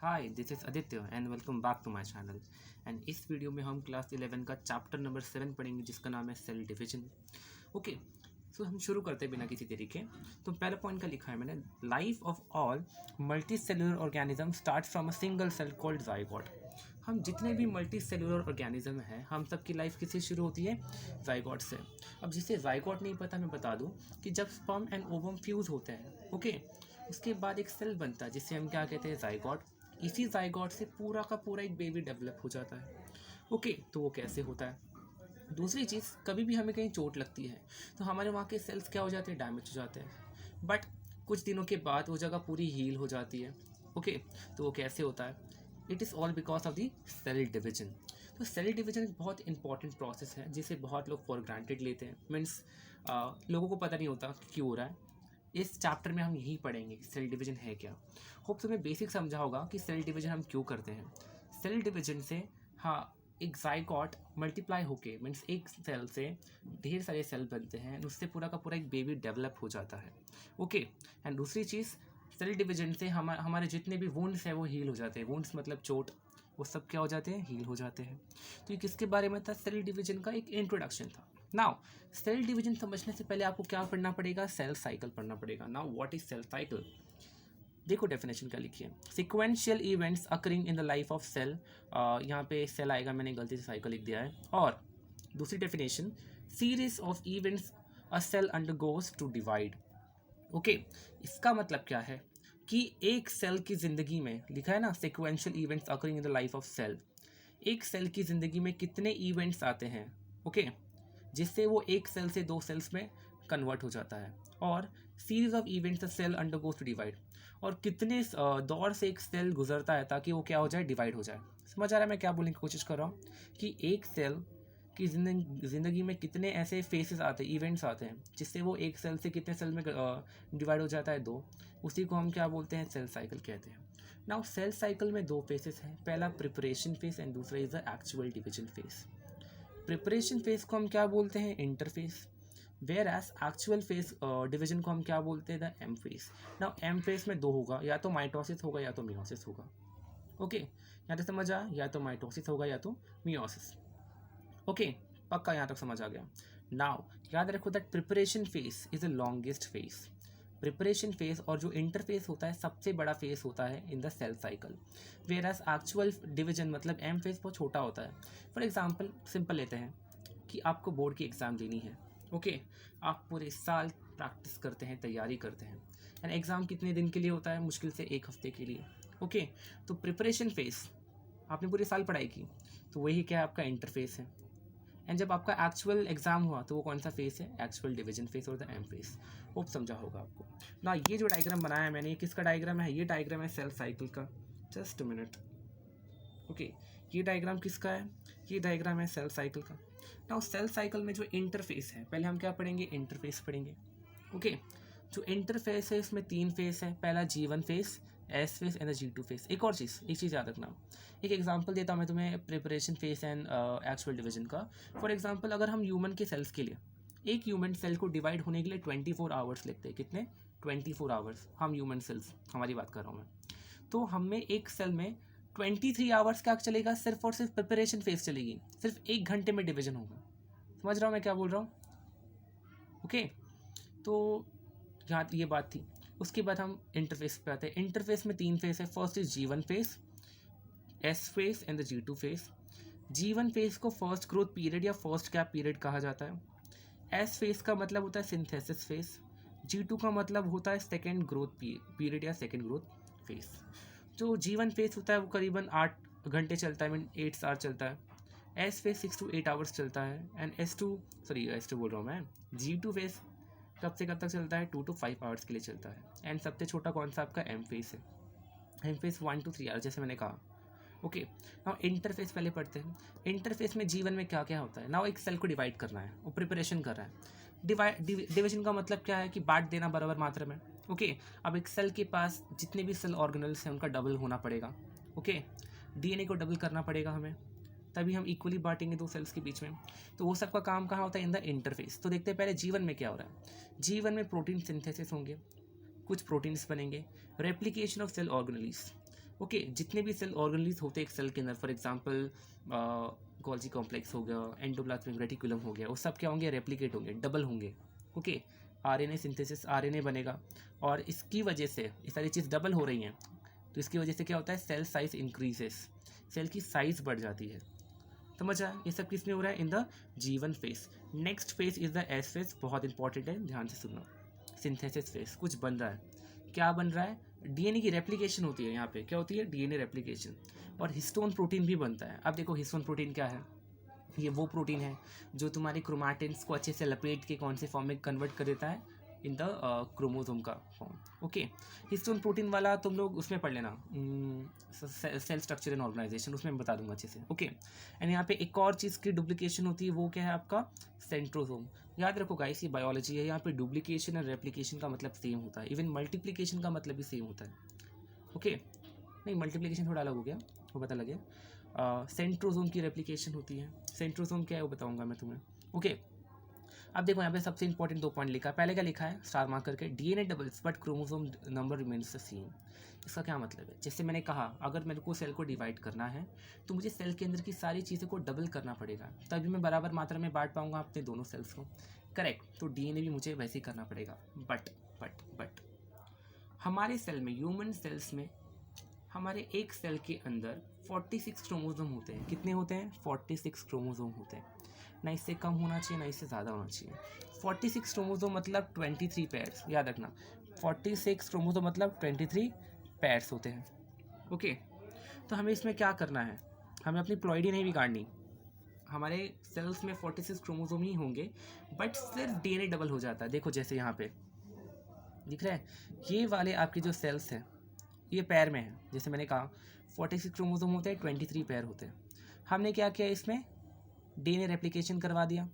Hi this is Aditya and welcome back to my channel. And इस video में हम class 11 का चैप्टर नंबर 7 पढ़ेंगे जिसका नाम है सेल डिवीजन। ओके, सो हम शुरू करते हैं बिना किसी देरी के। तो पहला पॉइंट का लिखा है मैंने, life of all multi cellular organism start from a single cell called zygote. हम जितने भी मल्टी सेलुलर ऑर्गेनिज्म हैं हम सब की लाइफ किससे शुरू होती है? जाइगोट से। अब जिसे जाइगोट नहीं पता मैं बता दूं कि जब स्पर्म एंड ओवम फ्यूज़ होते हैं, ओके, उसके बाद एक सेल बनता है जिसे हम क्या कहते हैं? जाइगोट। इसी जाइगोट से पूरा का पूरा एक बेबी डेवलप हो जाता है। ओके, तो वो कैसे होता है? दूसरी चीज़, कभी भी हमें कहीं चोट लगती है तो हमारे वहाँ के सेल्स क्या हो जाते हैं? डैमेज हो जाते हैं। बट कुछ दिनों के बाद वो जगह पूरी हील हो जाती है। ओके, तो वो कैसे होता है? It is all because of the cell division. तो सेल डिवीजन एक बहुत इंपॉर्टेंट प्रोसेस है जिसे बहुत लोग फॉर ग्रांटेड लेते हैं। मीन्स लोगों को पता नहीं होता कि क्यों हो रहा है। इस चैप्टर में हम यही पढ़ेंगे कि सेल डिवीजन है क्या। होप तुम्हें बेसिक समझा होगा कि सेल डिवीजन हम क्यों करते हैं। सेल डिवीजन से हाँ, एक जाइगोट मल्टीप्लाई होके मीन्स एक सेल से ढेर सारे सेल बनते हैं, उससे पूरा का पूरा एक बेबी डेवलप हो जाता है। ओके, एंड दूसरी चीज़, सेल डिवीजन से हमारे जितने भी वुंड्स हैं वो हील हो जाते हैं। वुंड्स मतलब चोट, वो सब क्या हो जाते हैं? हील हो जाते हैं। तो ये किसके बारे में था? सेल डिवीजन का एक इंट्रोडक्शन था। नाउ सेल डिवीजन समझने से पहले आपको क्या पढ़ना पड़ेगा? सेल साइकिल पढ़ना पड़ेगा। Now what is cell cycle? देखो डेफिनेशन क्या लिखी है, sequential events occurring in the life of cell. यहाँ पे सेल आएगा, मैंने गलती से साइकिल लिख दिया है। और दूसरी definition, series of events a cell undergoes to divide. Okay, इसका मतलब क्या है कि एक सेल की ज़िंदगी में, लिखा है ना sequential events occurring in the life of cell, एक सेल की ज़िंदगी में कितने इवेंट्स आते हैं, ओके, जिससे वो एक सेल से दो सेल्स में कन्वर्ट हो जाता है। और series of events the cell undergoes to divide, और कितने दौर से एक सेल गुजरता है ताकि वो क्या हो जाए? डिवाइड हो जाए। समझ आ रहा है मैं क्या बोलने की कोशिश कर रहा हूँ? कि एक सेल की ज़िंदगी में कितने ऐसे फेसेस आते हैं, इवेंट्स आते हैं, जिससे वो एक सेल से कितने सेल में डिवाइड हो जाता है? दो। उसी को हम क्या बोलते हैं? सेल साइकिल कहते हैं। नाउ सेल साइकिल में दो फेसेस हैं, पहला प्रिपरेशन फेस एंड दूसरा is the actual division phase. Preparation phase को हम क्या बोलते हैं? Interphase. Whereas actual phase division को हम क्या बोलते हैं? The M phase. Now M phase में दो होगा, या तो माइटोसिस होगा या तो मियोसिस होगा। ओके, यहाँ तक समझ आया? या तो माइटोसिस होगा या तो मियोसिस। ओके, पक्का यहाँ तक समझ आ गया। नाउ याद रखो that preparation face is the longest face. Preparation face और जो इंटरफेस होता है सबसे बड़ा फेस होता है in the cell cycle. Whereas actual division मतलब एम फेस बहुत छोटा होता है। फॉर एग्जाम्पल सिंपल लेते हैं कि आपको बोर्ड की एग्ज़ाम देनी है। ओके, आप पूरे साल प्रैक्टिस करते हैं, तैयारी करते हैं, एंड एग्ज़ाम कितने दिन के लिए होता है? मुश्किल से एक हफ्ते के लिए। ओके, तो प्रिपरेशन फेस आपने पूरे साल पढ़ाई की, तो वही क्या है? आपका इंटरफेस है। एंड जब आपका एक्चुअल एग्जाम हुआ तो वो कौन सा फेस है? एक्चुअल डिवीजन फेस और द एम फेस। होप समझा होगा आपको ना। ये जो डायग्राम बनाया है मैंने, ये किसका डायग्राम है? ये डायग्राम है सेल साइकिल का। Just minute. ओके, ये डायग्राम किसका है? ये डायग्राम है सेल साइकिल का। नाउ सेल साइकिल में जो इंटरफेस है, पहले हम क्या पढ़ेंगे? इंटरफेस पढ़ेंगे। ओके, जो इंटरफेस है इसमें तीन फेस है, पहला G1 face, S face and G2 face. एक और चीज़, एक चीज़ याद रखना, एक एग्जांपल देता हूँ मैं तुम्हें preparation phase and actual division का। फॉर एग्जांपल अगर हम ह्यूमन के सेल्स के लिए, एक ह्यूमन सेल को डिवाइड होने के लिए 24 आवर्स लगते हैं। कितने? 24 आवर्स। हम ह्यूमन सेल्स हमारी बात कर रहा हूँ मैं। तो हमें एक सेल में 23 आवर्स क्या चलेगा? सिर्फ और सिर्फ प्रिपरेशन फेस चलेगी। सिर्फ 1 घंटे में डिवीजन होगा। समझ रहा हूँ मैं क्या बोल रहा हूँ? ओके, तो यहाँ ये बात थी। उसके बाद हम इंटरफेस पे आते हैं। इंटरफेस में तीन फेस है, first is G1 face, S face and the G2 face. G1 face को फर्स्ट ग्रोथ पीरियड या फर्स्ट गैप पीरियड कहा जाता है। S फेस का मतलब होता है सिंथेसिस फेस। G2 का मतलब होता है सेकेंड ग्रोथ पीरियड या सेकेंड ग्रोथ फेस। जो G1 फेस होता है वो करीबन 8 घंटे चलता है, मीन 8 आवर चलता है। S फेस 6 to 8 आवर्स चलता है। एंड S2 बोल रहा हूँ मैं, G2 फेस कब से कब तक चलता है? 2 to 5 आवर्स के लिए चलता है। एंड सबसे छोटा कौन सा? आपका एम फेस है। एम फेस 1 to 3 आवर्स जैसे मैंने कहा। ओके, नाउ इंटरफेस पहले पढ़ते हैं। इंटरफेस में G1 में क्या क्या होता है? नाउ एक सेल को डिवाइड करना है, वो प्रिपरेशन कर रहा है। डिवीजन का मतलब क्या है? कि बांट देना बराबर मात्रा में। ओके, अब एक सेल के पास जितने भी सेल ऑर्गेनल्स हैं उनका डबल होना पड़ेगा। ओके, डीएनए को डबल करना पड़ेगा हमें, तभी हम इक्वली बांटेंगे दो सेल्स के बीच में। तो वो सबका काम कहाँ होता है? In the interface. तो देखते हैं पहले G1 में क्या हो रहा है। G1 में प्रोटीन सिंथेसिस होंगे, कुछ प्रोटीन्स बनेंगे, replication of cell organelles. Okay जितने भी सेल ऑर्गेनलीज होते हैं एक सेल के अंदर, फॉर एग्जांपल गोल्जी कॉम्प्लेक्स हो गया, एंडोप्लाज्मिक रेटिकुलम हो गया, वो सब क्या होंगे, रेप्लिकेट होंगे, डबल होंगे। ओके आरएनए सिंथेसिस, आरएनए बनेगा, और इसकी वजह से ये सारी चीज़ डबल हो रही हैं, तो इसकी वजह से क्या होता है, सेल साइज इंक्रीजेस, सेल की साइज बढ़ जाती है। समझ आया, ये सब किस में हो रहा है, in the G1 phase. Next phase is the S phase, बहुत इंपॉर्टेंट है, ध्यान से सुनना। सिंथेसिस फेज, कुछ बन रहा है, क्या बन रहा है, डीएनए की रेप्लिकेशन होती है, यहाँ पे क्या होती है, डीएनए रेप्लिकेशन, और हिस्टोन प्रोटीन भी बनता है। अब देखो हिस्टोन प्रोटीन क्या है, ये वो प्रोटीन है जो तुम्हारी क्रोमैटिन्स को अच्छे से लपेट के कौन से फॉर्म में कन्वर्ट कर देता है, इन द क्रोमोसोम का फॉर्म। ओके हिस्टोन प्रोटीन वाला तुम लोग उसमें पढ़ लेना, सेल स्ट्रक्चर एंड ऑर्गेनाइजेशन, उसमें मैं बता दूंगा अच्छे से। ओके एंड यहाँ पे एक और चीज़ की डुप्लीकेशन होती है, वो क्या है आपका, सेंट्रोसोम। याद रखो गाइस, ये बायोलॉजी है, यहाँ पे डुप्लीकेशन और रेप्लिकेशन का मतलब सेम होता है, इवन मल्टीप्लिकेशन का मतलब भी सेम होता है। ओके नहीं, मल्टीप्लिकेशन थोड़ा अलग हो गया, वो पता लगे। सेंट्रोसोम की रेप्लिकेशन होती है, सेंट्रोसोम क्या है वो बताऊंगा मैं तुम्हें। ओके अब देखो यहाँ पे सबसे इंपॉर्टेंट 2 पॉइंट लिखा है, पहले क्या लिखा है, स्टार मार्क करके, DNA doubles but chromosome number remains the same. इसका क्या मतलब है, जैसे मैंने कहा अगर मेरे को सेल को डिवाइड करना है तो मुझे सेल के अंदर की सारी चीज़ों को डबल करना पड़ेगा, तभी मैं बराबर मात्रा में बांट पाऊंगा अपने दोनों सेल्स को, करेक्ट। तो डीएनए भी मुझे वैसे ही करना पड़ेगा, बट हमारे सेल में, ह्यूमन सेल्स में, हमारे एक सेल के अंदर 46 क्रोमोसोम होते हैं। कितने होते हैं, 46 क्रोमोसोम होते हैं, ना इससे कम होना चाहिए ना इससे ज़्यादा होना चाहिए। 46 क्रोमोसोम मतलब 23 पेयर्स, याद रखना, 46 क्रोमोसोम मतलब 23 पेयर्स होते हैं। ओके तो हमें इसमें क्या करना है, हमें अपनी प्लॉइडी नहीं बिगाड़नी, हमारे सेल्स में 46 क्रोमोसोम ही होंगे, बट सिर्फ डीएनए डबल हो जाता है। देखो जैसे यहाँ पे दिख रहा है, ये वाले आपके जो सेल्स हैं ये पैर में है, जैसे मैंने कहा 46 क्रोमोसोम होते हैं, 23 पैर होते हैं। हमने क्या किया, इसमें डीएनए रेप्लिकेशन करवा दिया।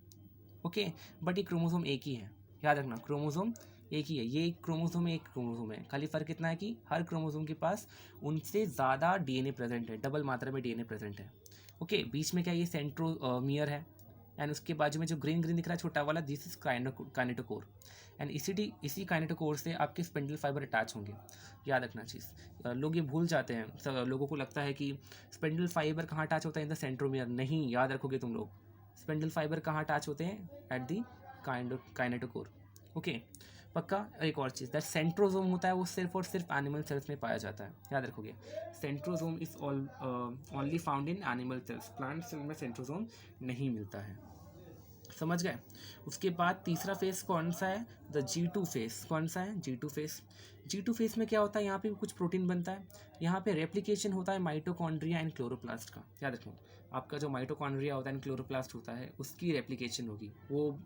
ओके बट ये क्रोमोसोम एक ही है, याद रखना क्रोमोसोम एक ही है, ये एक क्रोमोसोम है, एक क्रोमोसोम है, खाली फ़र्क इतना है कि हर क्रोमोसोम के पास उनसे ज़्यादा डीएनए प्रेजेंट है, डबल मात्रा में डीएनए प्रेजेंट है। ओके बीच में क्या ये सेंट्रोमियर है, एंड उसके बाजू में जो ग्रीन ग्रीन दिख रहा है छोटा वाला, दिस इज काइनेटोकोर, एंड इसी काइनेटोकोर से आपके स्पिंडल फाइबर अटैच होंगे। याद रखना चीज़, लोग ये भूल जाते हैं, सब लोगों को लगता है कि स्पिंडल फाइबर कहाँ अटैच होता है, इन द सेंट्रोमियर, नहीं, याद रखोगे तुम लोग, स्पिंडल फाइबर कहाँ अटैच होते हैं, एट दी काइनेटोकोर। ओके पक्का। एक और चीज़, दैट सेंट्रोसोम होता है वो सिर्फ और सिर्फ एनिमल सेल्स में पाया जाता है, याद रखोगे, centrosome is only found in animal cells, plant cell में सेंट्रोसोम नहीं मिलता है। समझ गए। उसके बाद तीसरा फेस कौन सा है, द G2 फेस। कौन सा है, G2 फेस। G2 फेस में क्या होता है, यहाँ पे भी कुछ प्रोटीन बनता है, यहाँ पे रेप्लिकेशन होता है माइटोकॉन्ड्रिया एंड क्लोरोप्लास्ट का। याद रखना, आपका जो माइटोकॉन्ड्रिया होता है एंड क्लोरोप्लास्ट होता है उसकी रेप्लिकेशन होगी, वो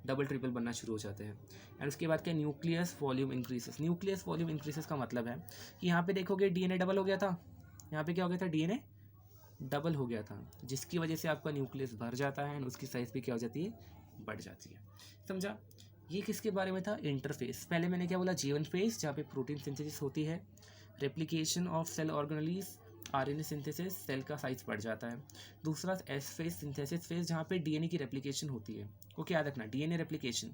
डबल ट्रिपल बनना शुरू हो जाते हैं। एंड उसके बाद क्या, न्यूक्लियस वॉल्यूम इंक्रीसेस। न्यूक्लियस वॉल्यूम इंक्रीसेस का मतलब है कि यहाँ पे देखोगे डीएनए डबल हो गया था, यहाँ पे क्या हो गया था, डीएनए डबल हो गया था, जिसकी वजह से आपका न्यूक्लियस भर जाता है एंड उसकी साइज भी क्या हो जाती है, बढ़ जाती है। समझा। ये किसके बारे में था, इंटरफेस। पहले मैंने क्या बोला, G1 फेस जहाँ पे प्रोटीन सिंथेसिस होती है, replication of cell organelles, RNA synthesis, cell का साइज बढ़ जाता है। दूसरा एस फेस, सिंथेसिस फेस, जहाँ पे डीएनए की रेप्लिकेशन होती है। ओके याद रखना, डीएनए रेप्लिकेशन,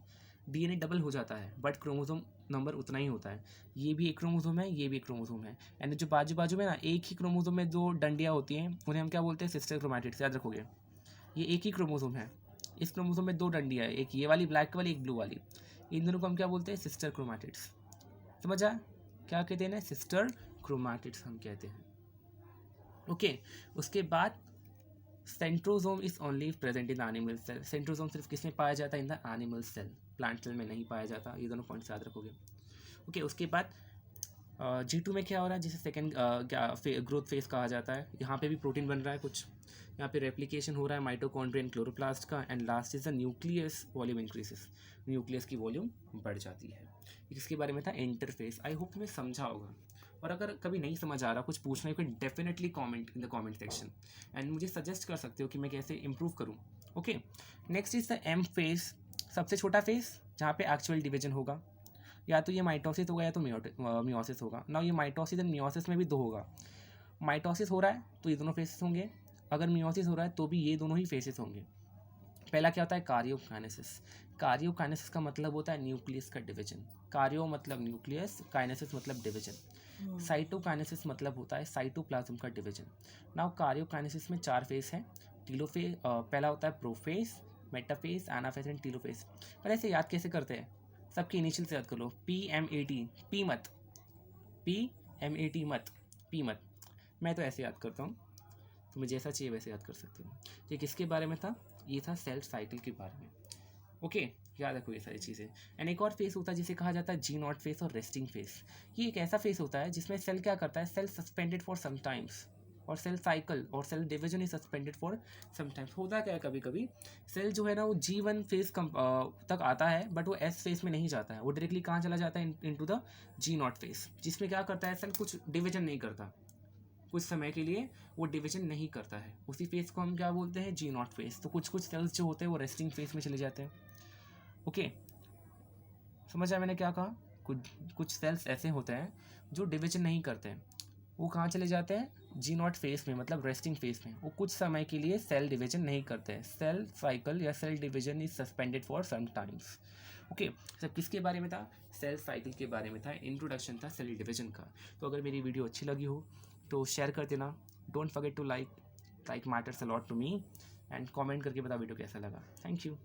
डीएनए डबल हो जाता है बट क्रोमोसोम नंबर उतना ही होता है, ये भी एक क्रोमोसोम है, ये भी एक क्रोमोसोम है, एंड जो बाजू बाजू में ना एक ही क्रोमोसोम में दो डंडियाँ होती हैं उन्हें हम क्या बोलते हैं, सिस्टर क्रोमैटिड्स। याद रखोगे, ये एक ही क्रोमोसोम है, इस क्रोमोसोम में दो डंडियाँ है, एक ये वाली ब्लैक वाली, एक ब्लू वाली, इन दोनों को हम क्या बोलते हैं, सिस्टर क्रोमैटिड्स। समझ आया, क्या कहते हैं, सिस्टर क्रोमैटिड्स हम कहते हैं। ओके उसके बाद centrosome is only present in animal cell. Centrosome सिर्फ किस में पाया जाता है, in the animal cell, plant cell में नहीं पाया जाता। ये दोनों पॉइंट्स याद रखोगे। ओके उसके बाद G2 में क्या हो रहा है, जिसे सेकेंड ग्रोथ फेज कहा जाता है, यहाँ पे भी प्रोटीन बन रहा है कुछ, यहाँ पे रेप्लिकेशन हो रहा है माइटोकॉन्ड्रिया एंड क्लोरोप्लास्ट का, and last is the nucleus volume increases, nucleus की वॉल्यूम बढ़ जाती है। इसके बारे में था इंटरफेस। आई होप तुम्हें समझा होगा, और अगर कभी नहीं समझ आ रहा, कुछ पूछना है, कोई definitely comment in the comment section, and मुझे सजेस्ट कर सकते हो कि मैं कैसे इंप्रूव करूँ। Okay next is the M phase, सबसे छोटा फेज जहाँ पे एक्चुअल डिवीजन होगा, या तो ये माइटोसिस होगा या तो मियोसिस होगा ना। ये माइटोसिस एंड मियोसिस में भी दो होगा, माइटोसिस हो रहा है तो ये दोनों फेसेस होंगे, अगर मियोसिस हो रहा है तो भी ये दोनों ही फेसेस होंगे। पहला क्या होता है, कार्योकाइनेसिस। कार्योकाइनेसिस का मतलब होता है न्यूक्लियस का डिवीजन, कार्यो मतलब न्यूक्लियस, काइनेसिस मतलब डिवीजन। साइटोकाइनेसिस मतलब होता है साइटोप्लाज्म का डिवीजन। नाउ कार्योकाइनेसिस में 4 फेज हैं। टीलोफेज पहला होता है prophase, metaphase, anaphase and telophase. पहले से याद कैसे करते हैं, सबके इनिशियल से याद कर लो, PMAT, पी मत, PMAT मत, पी मत। मैं तो ऐसे याद करता हूँ, तुम्हें जैसा चाहिए वैसे याद कर सकते हो। ये किसके बारे में था, ये था सेल साइकिल के बारे में। ओके, याद रखो ये सारी चीज़ें। एंड एक और फेस होता है जिसे कहा जाता है जी नॉट फेस और रेस्टिंग फेस। ये एक ऐसा फेस होता है जिसमें सेल क्या करता है, cell suspended for some times, और सेल साइकिल और cell division is suspended for some times. होता क्या है, कभी कभी सेल जो है ना वो G1 फेस तक आता है, बट वो S फेस में नहीं जाता है, वो डायरेक्टली कहाँ चला जाता है, into the G naught phase, जिसमें क्या करता है, सेल कुछ डिवीजन नहीं करता, कुछ समय के लिए वो डिवीजन नहीं करता है। उसी फेस को हम क्या बोलते हैं, जी नॉट फेस। तो कुछ कुछ सेल्स जो होते हैं वो रेस्टिंग फेस में चले जाते हैं। ओके, समझ आया मैंने क्या कहा। कुछ सेल्स ऐसे होते हैं जो डिवीजन नहीं करते हैं, वो कहाँ चले जाते हैं, जी नॉट फेस में, मतलब रेस्टिंग फेस में। वो कुछ समय के लिए सेल डिवीजन नहीं करते हैं। सेल साइकिल या cell division is suspended for some times. Okay, सब किसके बारे में था, सेल साइकिल के बारे में था, इंट्रोडक्शन था सेल डिवीजन का। तो अगर मेरी वीडियो अच्छी लगी हो तो शेयर कर देना, don't forget to like matters a lot to me, and comment करके बता वीडियो कैसा लगा। Thank you.